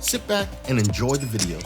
Sit back and enjoy the video.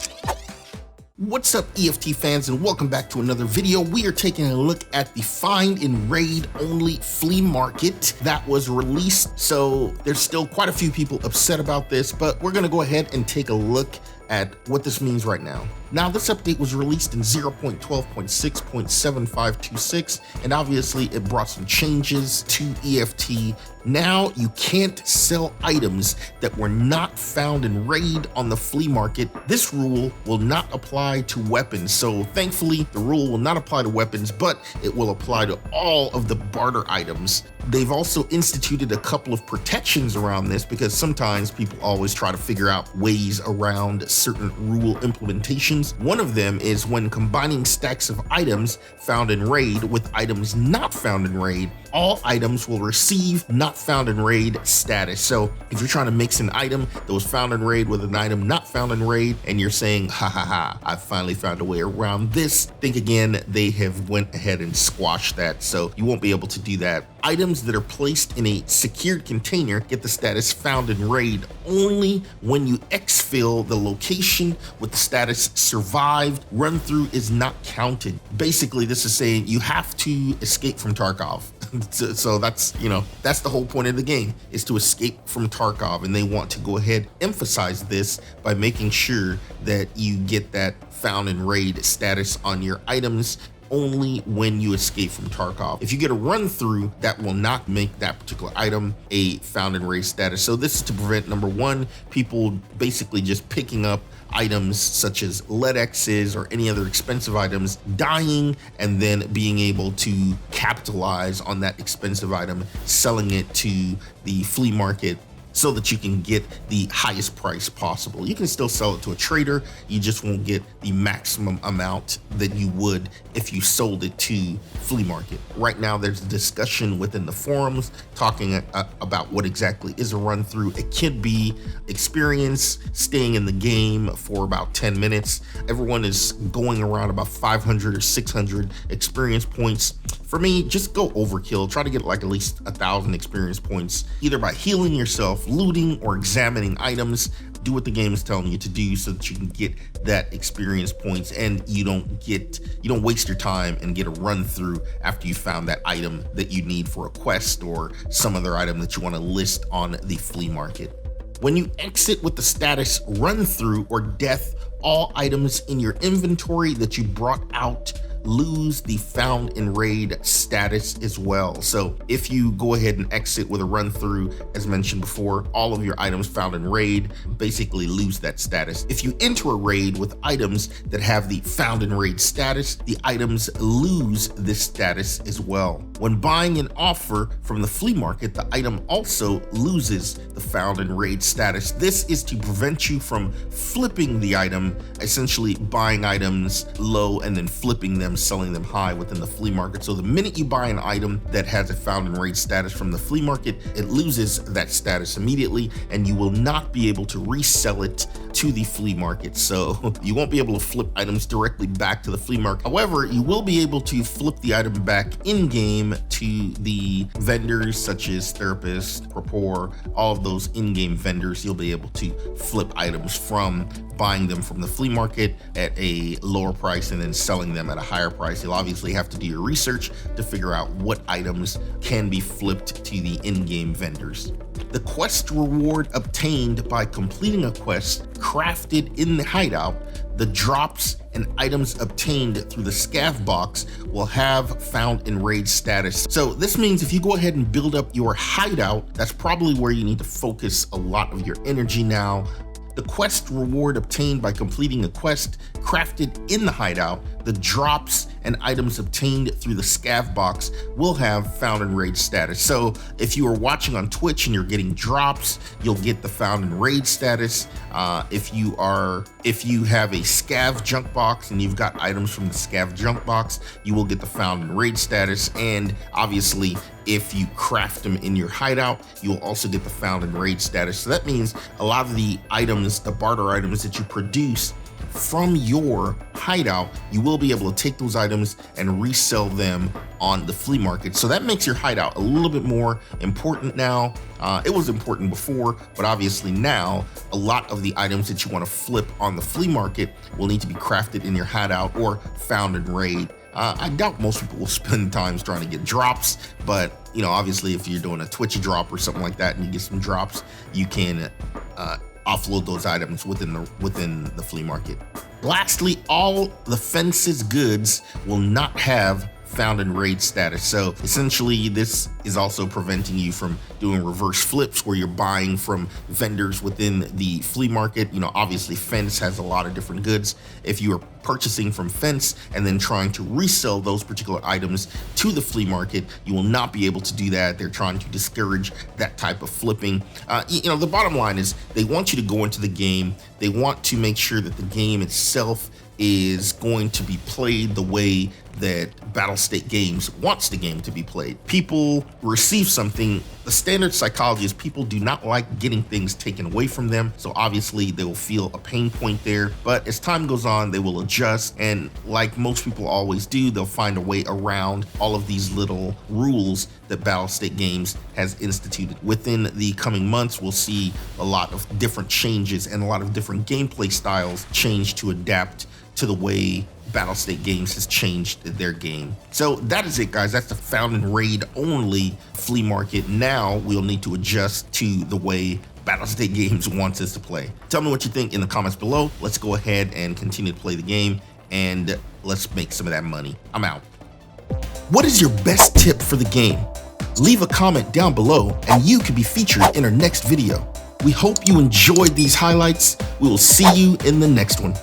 What's up, EFT fans, and welcome back to another video. We are taking a look at the Find and Raid only flea market that was released. So there's still quite a few people upset about this, but we're gonna go ahead and take a look at what this means right now. Now, this update was released in 0.12.6.7526, and obviously it brought some changes to EFT. Now you can't sell items that were not found in Raid on the flea market. This rule will not apply to weapons. So thankfully, the rule will not apply to weapons, but it will apply to all of the barter items. They've also instituted a couple of protections around this because sometimes people always try to figure out ways around certain rule implementations. One of them is when combining stacks of items found in Raid with items not found in Raid, all items will receive not found in Raid status. So if you're trying to mix an item that was found in Raid with an item not found in Raid, and you're saying, ha ha ha, I finally found a way around this, think again, they have went ahead and squashed that. So you won't be able to do that. Items that are placed in a secured container get the status found in Raid only when you exfil the location with the status survived. Run through is not counted. Basically, this is saying you have to escape from Tarkov. So that's, that's the whole point of the game, is to escape from Tarkov, and they want to go ahead emphasize this by making sure that you get that found in Raid status on your items only when you escape from Tarkov. If you get a run through, that will not make that particular item a found in Raid status. So this is to prevent, number one, people basically just picking up items such as lead X's or any other expensive items, dying, and then being able to capitalize on that expensive item, selling it to the flea market so that you can get the highest price possible. You can still sell it to a trader, you just won't get the maximum amount that you would if you sold it to flea market. Right now, there's a discussion within the forums talking about what exactly is a run through. It could be experience, staying in the game for about 10 minutes. Everyone is going around about 500 or 600 experience points. For me, just go overkill. Try to get like at least 1,000 experience points, either by healing yourself, looting, or examining items. Do what the game is telling you to do so that you can get that experience points and you don't waste your time and get a run through after you found that item that you need for a quest or some other item that you want to list on the flea market. When you exit with the status run through or death, all items in your inventory that you brought out lose the found in Raid status as well. So if you go ahead and exit with a run through, as mentioned before, all of your items found in Raid basically lose that status. If you enter a raid with items that have the found in Raid status, the items lose this status as well. When buying an offer from the flea market, the item also loses the found in Raid status. This is to prevent you from flipping the item, essentially buying items low and then flipping them, selling them high within the flea market. So the minute you buy an item that has a found in Raid status from the flea market, it loses that status immediately, and you will not be able to resell it to the flea market. So you won't be able to flip items directly back to the flea market. However, you will be able to flip the item back in game to the vendors such as Therapist, Rapport, all of those in-game vendors. You'll be able to flip items from buying them from the flea market at a lower price and then selling them at a higher price. You'll obviously have to do your research to figure out what items can be flipped to the in-game vendors. The quest reward obtained by completing a quest crafted in the hideout, the drops and items obtained through the scav box will have found in Raid status. So this means if you go ahead and build up your hideout, that's probably where you need to focus a lot of your energy now. The quest reward obtained by completing a quest crafted in the hideout, the drops and items obtained through the scav box will have found in Raid status. So if you are watching on Twitch and you're getting drops, you'll get the found in Raid status. If you have a scav junk box and you've got items from the scav junk box, you will get the found in Raid status. And obviously, if you craft them in your hideout, you'll also get the found in Raid status. So that means a lot of the items, the barter items that you produce from your hideout, you will be able to take those items and resell them on the flea market. So that makes your hideout a little bit more important now. It was important before, but obviously now a lot of the items that you want to flip on the flea market will need to be crafted in your hideout or found in raid. I doubt most people will spend time trying to get drops, but obviously if you're doing a Twitchy drop or something like that and you get some drops, you can offload those items within the flea market. Lastly, all the fence's goods will not have found in raid status. So essentially this is also preventing you from doing reverse flips where you're buying from vendors within the flea market. Obviously Fence has a lot of different goods. If you are purchasing from Fence and then trying to resell those particular items to the flea market, you will not be able to do that. They're trying to discourage that type of flipping. The bottom line is they want you to go into the game. They want to make sure that the game itself is going to be played the way that Battlestate Games wants the game to be played. People receive something. The standard psychology is people do not like getting things taken away from them. So obviously they will feel a pain point there, but as time goes on, they will adjust. And like most people always do, they'll find a way around all of these little rules that Battlestate Games has instituted. Within the coming months, we'll see a lot of different changes and a lot of different gameplay styles change to adapt to the way Battlestate Games has changed their game. So that is it, guys. That's the found and raid only flea market. Now we'll need to adjust to the way Battlestate Games wants us to play. Tell me what you think in the comments below. Let's go ahead and continue to play the game and let's make some of that money. I'm out. What is your best tip for the game? Leave a comment down below and you could be featured in our next video. We hope you enjoyed these highlights. We will see you in the next one.